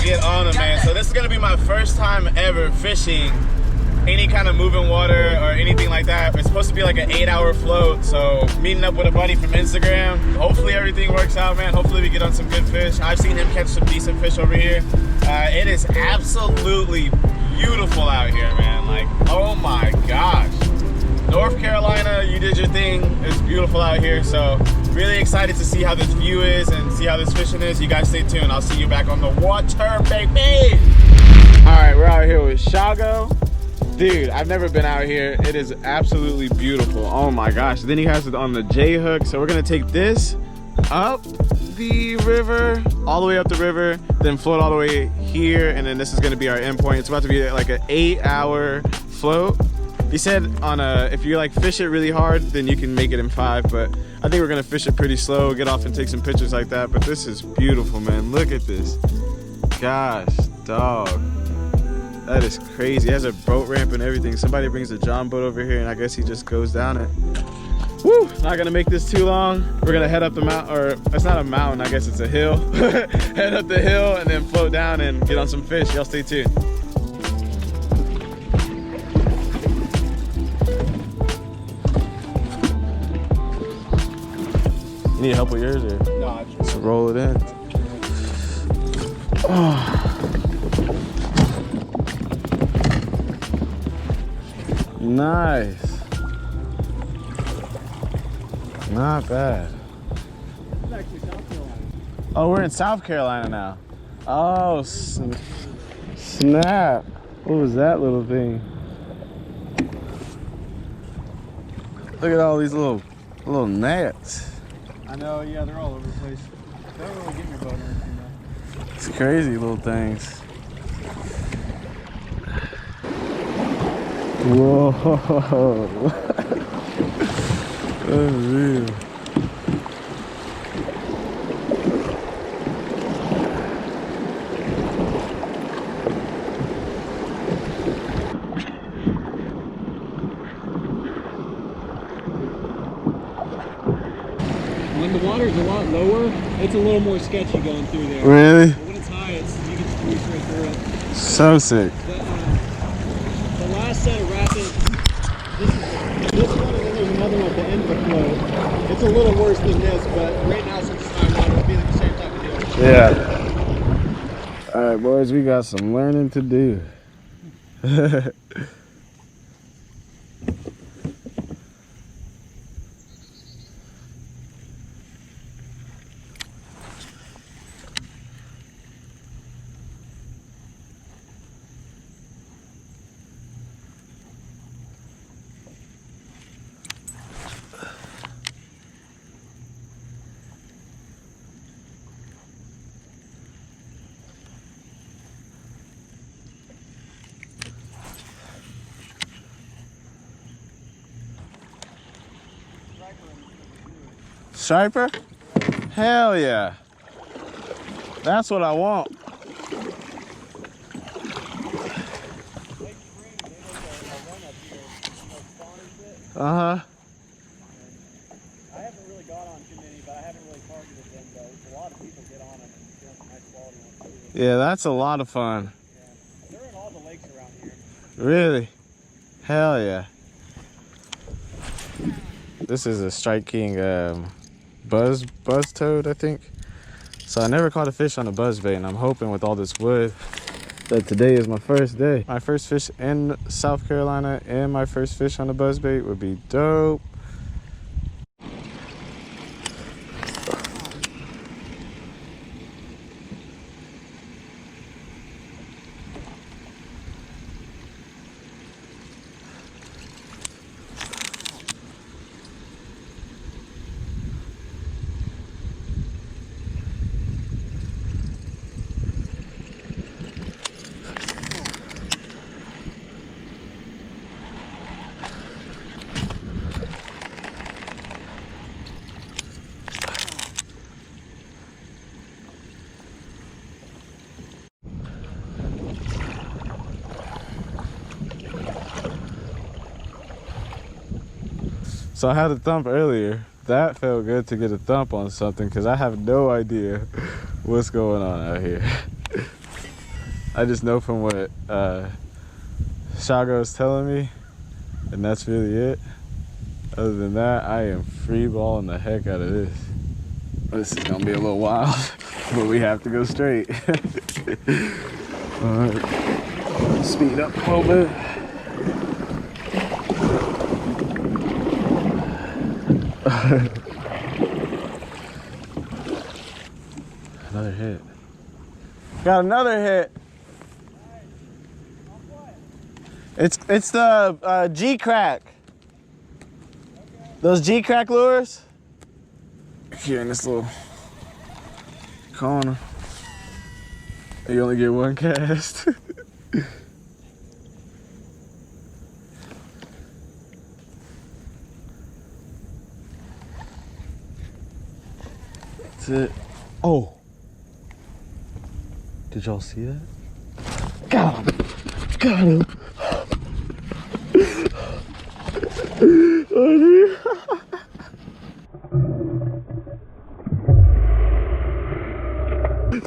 get on them, man. So this is gonna be my first time ever fishing any kind of moving water or anything like that. It's supposed to be like an 8-hour float, so meeting up with a buddy from Instagram. Hopefully everything works out, man. Hopefully we get on some good fish. I've seen him catch some decent fish over here. It is absolutely beautiful out here, man. Like, oh my gosh. North Carolina, you did your thing. It's beautiful out here, so really excited to see how this view is and see how this fishing is. You guys stay tuned. I'll see you back on the water, baby. All right, we're out here with SHAGO. Dude, I've never been out here. It is absolutely beautiful. Oh my gosh. Then he has it on the J hook. So we're gonna take this up the river, all the way up the river, then float all the way here, and then this is gonna be our end point. It's about to be like an 8-hour float. He said on if you like fish it really hard, then you can make it in 5, but I think we're gonna fish it pretty slow, get off and take some pictures like that. But this is beautiful, man. Look at this. Gosh, dog. That is crazy. It has a boat ramp and everything. Somebody brings a John boat over here and I guess he just goes down it. Woo! Not gonna make this too long. We're gonna head up the mountain, or it's not a mountain, I guess it's a hill. Head up the hill and then float down and get on some fish. Y'all stay tuned. You need help with yours or? No, just roll it in. Oh. Nice. Not bad. This is actually South Carolina. Oh, we're in South Carolina now. Oh, snap. What was that little thing? Look at all these little gnats. I know, yeah, they're all over the place. They don't really get in your boat or anything though. It's crazy little things. Whoa. That's real. When the water's a lot lower, it's a little more sketchy going through there. Really? But when it's high, you can squeeze right through it. So sick. The last set of rapids, this one, and then there's another one at the end of the float. It's a little worse than this, but right now since it's high water, it'll be like the same type of deal. Yeah. All right, boys, we got some learning to do. Striper? Hell yeah. That's what I want. Uh-huh. I haven't really got on too many, but I haven't really targeted them though. A lot of people get on them and get some nice quality ones too. Yeah, that's a lot of fun. Yeah. They're in all the lakes around here. Really? Hell yeah. This is a Strike King buzz toad, I think. So I never caught a fish on a buzz bait, and I'm hoping with all this wood that today is my first day. My first fish in South Carolina and my first fish on a buzz bait would be dope. So I had a thump earlier. That felt good to get a thump on something because I have no idea what's going on out here. I just know from what SHAGO is telling me, and that's really it. Other than that, I am free balling the heck out of this. This is gonna be a little wild, but we have to go straight. All right, speed up a little bit. Another hit. Got another hit. It's the G-crack. Those G-crack lures. Here in this little corner. You only get one cast. That's it. Oh. Did y'all see that? Got him. Got him.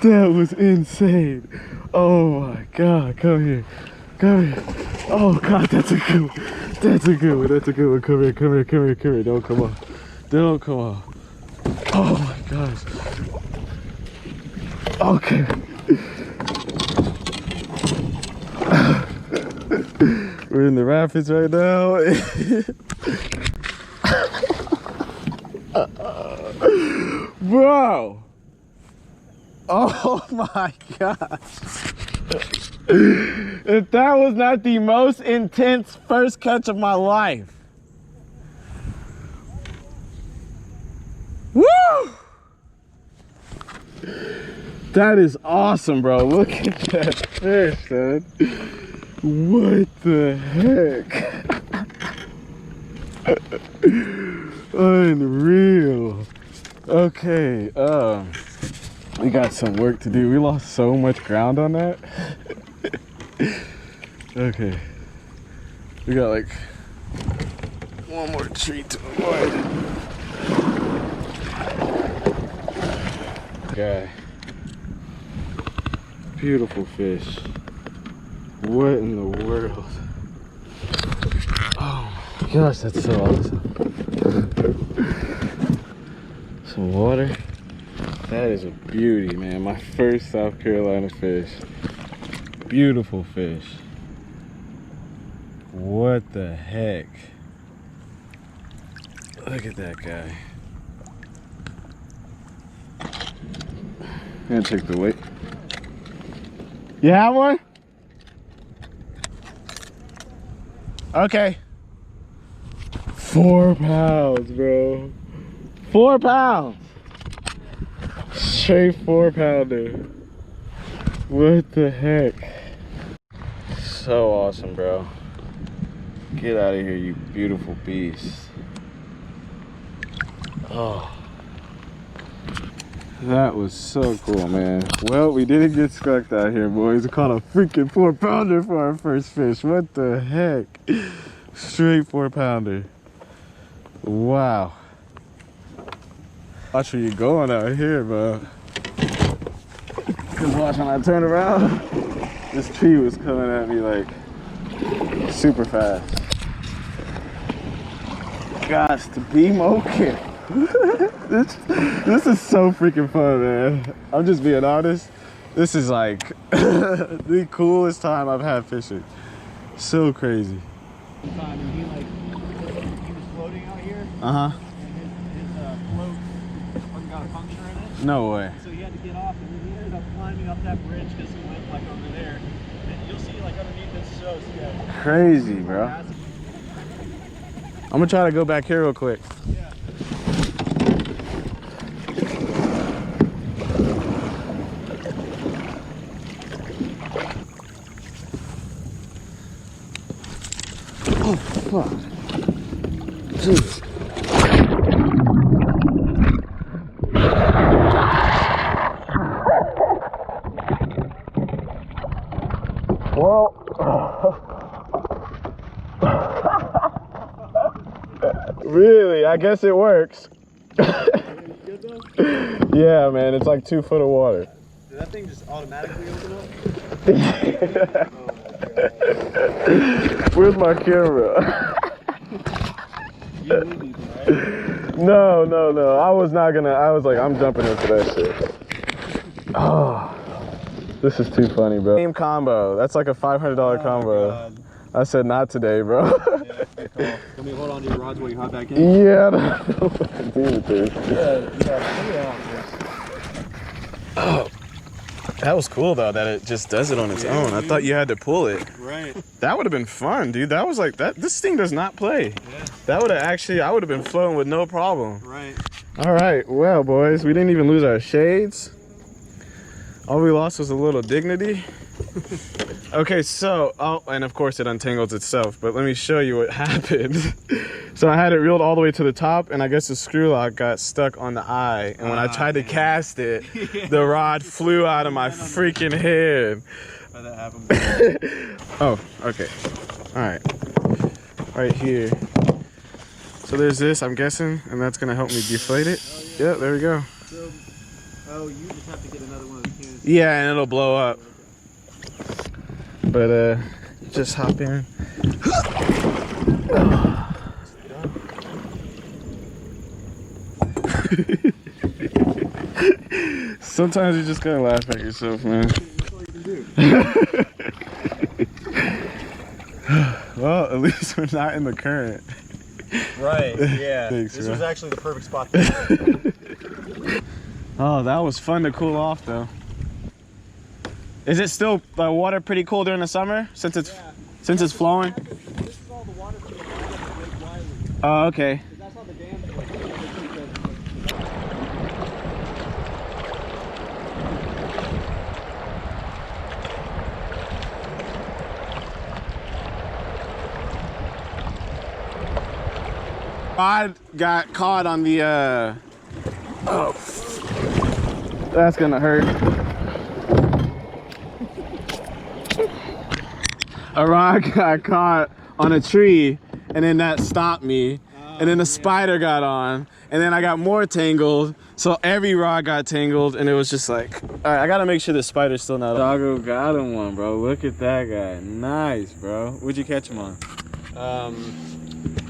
That was insane. Oh my God, come here. Come here. Oh God, that's a good one. That's a good one. That's a good one. Come here, come here, come here, come here. Don't come on. Don't come on. Oh my gosh. Okay. We're in the rapids right now. Bro. Oh my gosh. If that was not the most intense first catch of my life. Woo! That is awesome, bro. Look at that fish, man. What the heck? Unreal. Okay, we got some work to do. We lost so much ground on that. Okay. We got like one more tree to avoid. Guy. Beautiful fish. What in the world? Oh my gosh, that's so awesome. Some water. That is a beauty, man. My first South Carolina fish. Beautiful fish. What the heck? Look at that guy. I'm gonna check the weight. You have one? Okay. 4 pounds, bro. 4 pounds. Straight 4-pounder. What the heck? So awesome, bro. Get out of here, you beautiful beast. Oh. That was so cool, man. Well, we didn't get skunked out here, boys. We caught a freaking 4-pounder for our first fish. What the heck? Straight 4-pounder. Wow. Watch where you going out here, bro. Cause watch when I turn around, this tree was coming at me like super fast. Gosh, to be more careful. This is so freaking fun, man. I'm just being honest. This is like the coolest time I've had fishing. So crazy. He was floating out here. Uh-huh. And his float got a puncture in it. No way. So he had to get off, and then he ended up climbing up that bridge because he went like over there. And you'll see like underneath this shows. Yeah. Crazy, bro. I'm gonna try to go back here real quick. Yeah. Oh, fuck. Jeez. Well, really, I guess it works. Yeah, man, it's like 2 foot of water. Did that thing just automatically open up? Oh my god. Where's my camera? You need these, right? No. I was not gonna. I was like, I'm jumping into that shit. Oh, this is too funny, bro. Same combo. That's like a $500 combo. God. I said not today, bro. Yeah, good call. Let me hold on to your rods while you hop back in. Yeah, don't fucking do it, dude. Yeah. Oh, that was cool though. That it just does it on its own. I thought you had to pull it. Right. That would have been fun, dude. That was like that. This thing does not play. Yeah. That would have actually. I would have been floating with no problem. Right. All right, well, boys, we didn't even lose our shades. All we lost was a little dignity. Okay, so, oh, and of course it untangles itself, but let me show you what happened. So I had it reeled all the way to the top, and I guess the screw lock got stuck on the eye, and when I tried to cast it, the rod flew out of my freaking head. How'd that happen? Oh, okay. All right. Right here. So there's this, I'm guessing, and that's gonna help me deflate it. Oh, yeah. Yep, there we go. So, oh, you just have to get another one of the cans. Yeah, and it'll blow up. But just hop in. Sometimes you just gotta laugh at yourself, man. That's all you can do. Well, at least we're not in the current. Right, yeah. Thanks, this bro. was actually the perfect spot. Oh, that was fun to cool off, though. Is it still water pretty cool during the summer since it's flowing? This is all the water from the bottom of Lake Wiley. Oh, okay. That's how the dams are. I got caught on the oh, that's gonna hurt. A rod got caught on a tree, and then that stopped me, and then the spider got on, and then I got more tangled, so every rod got tangled, and it was just like, all right, I gotta make sure the spider's still not. Doggo got him one, bro. Look at that guy. Nice, bro. What'd you catch him on?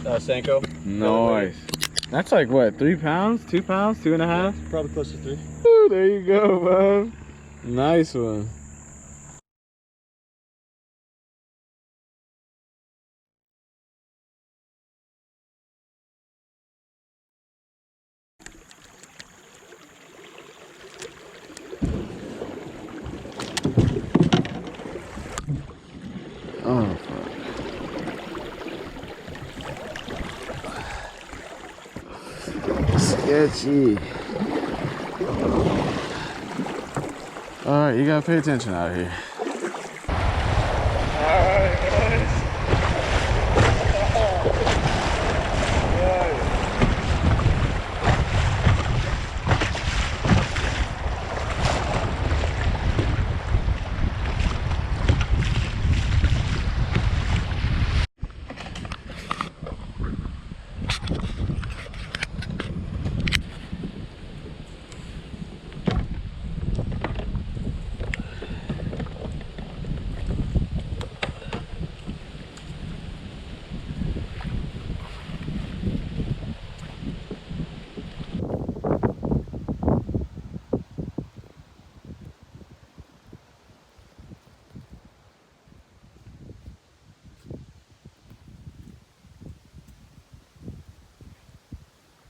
Senko. Nice. That's like what, 3 pounds? 2 pounds? 2.5? Yeah, probably close to 3. Ooh, there you go, bro. Nice one. Oh, fuck. Sketchy. All right, you gotta pay attention out here. All right, guys.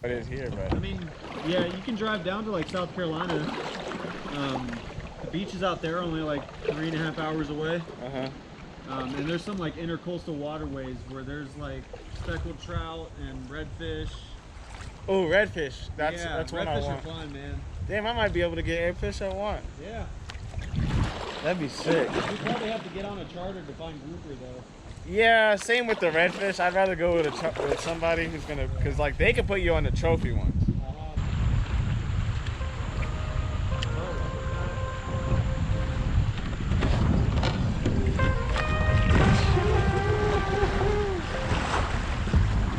It is here, but I mean, yeah, you can drive down to like South Carolina. The beach is out there, only like 3.5 hours away. And there's some like intercoastal waterways where there's like speckled trout and redfish. oh, redfish. That's what I redfish want. are fun, man. Damn, I might be able to get every fish I want. Yeah. That'd be sick. You probably have to get on a charter to find grouper though. Yeah, same with the redfish. I'd rather go with with somebody who's gonna, cause like they can put you on the trophy ones.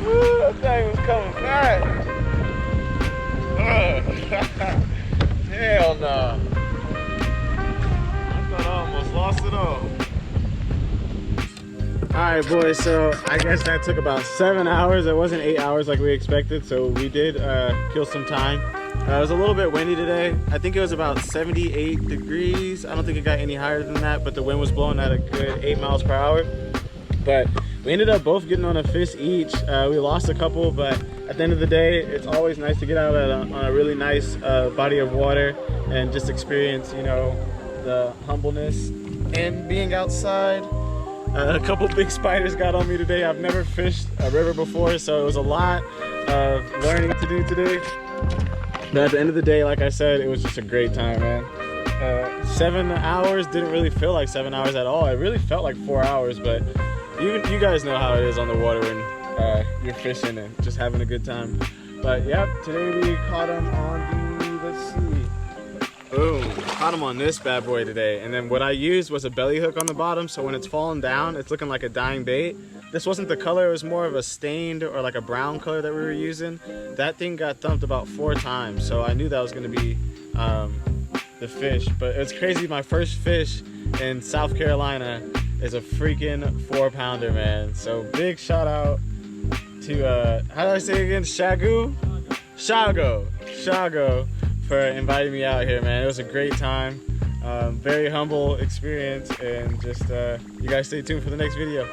Ooh, that thing was coming back. Hell no. right, boys, so I guess that took about 7 hours. It wasn't 8 hours like we expected, so we did kill some time. It was a little bit windy today. I think it was about 78 degrees. I don't think it got any higher than that, but the wind was blowing at a good 8 miles per hour. But we ended up both getting on a fish each. We lost a couple, but at the end of the day, it's always nice to get out on a really nice body of water and just experience, you know, the humbleness and being outside. A couple big spiders got on me today. I've never fished a river before, so it was a lot of learning to do today. But at the end of the day, like I said, it was just a great time, man. 7 hours didn't really feel like 7 hours at all. It really felt like 4 hours, but you guys know how it is on the water when you're fishing and just having a good time. But yeah, today we caught them on the, let's see. Boom, caught them on this bad boy today. And then what I used was a belly hook on the bottom, so when it's falling down, it's looking like a dying bait. This wasn't the color, it was more of a stained or like a brown color that we were using. That thing got thumped about 4 times, so I knew that was gonna be the fish. But it's crazy, my first fish in South Carolina is a freaking 4-pounder, man. So big shout out to, how do I say it again? SHAGO for inviting me out here, man. It was a great time. Very humble experience, and just you guys stay tuned for the next video.